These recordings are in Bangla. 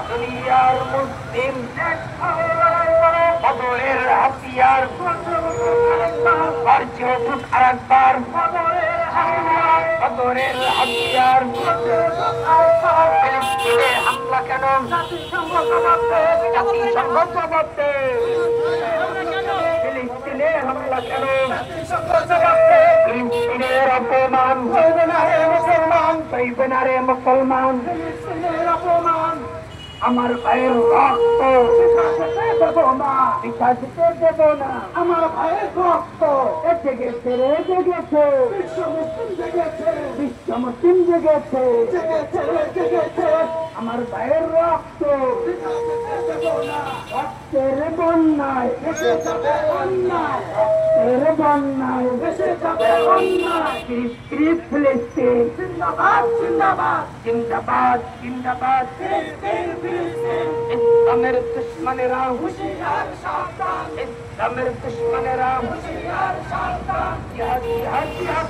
দুনিয়ার মুসলিম বদরের হাতিয়ার বাড়ছে উঠুক আরেকবার বদরের হাতিয়ার ফিলিস্তিনে হামলা কেন জাতিসংঘ জবাব দে ফিলিস্তিনে হামলা কেন ফিলিস্তিনের অপমান সইবে না রে মুসলমান সইবে না রে মুসলমান ফিলিস্তিনের অপমান আমার ভাইয়ের রক্ত দেব না পিঠা দিতে দেব না আমার ভাইয়ের রক্ত জেগেছে রে জেগেছে বিশ্ব মুসলিম জেগেছে বিশ্ব মুসলিম জেগেছে জেগেছে জেগেছে আমার ভাইয়ের রক্ত রক্তের বন্যায় ভেসে যাবে অন্যায় রক্তের বন্যায় ভেসে যাবে অন্যায় ফিলিস্তিন জিন্দাবাদ জিন্দাবাদ জিন্দাবাদ জিন্দাবাদ ইসলামের দুশ্মনেরা হুঁশিয়ার সাবধান ইসলামের দুশ্মনেরা হুঁশিয়ার সাবধান জিহাদ জিহাদ জিহাদ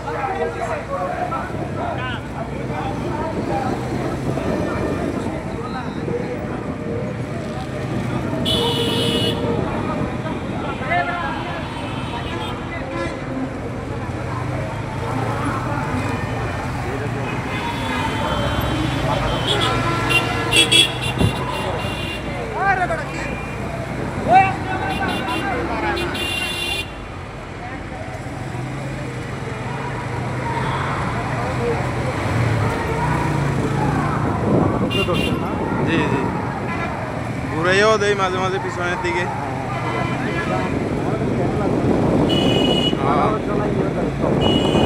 জি জি ঘুরাইও দেয় মাঝে মাঝে পিছনের দিকে হ্যাঁ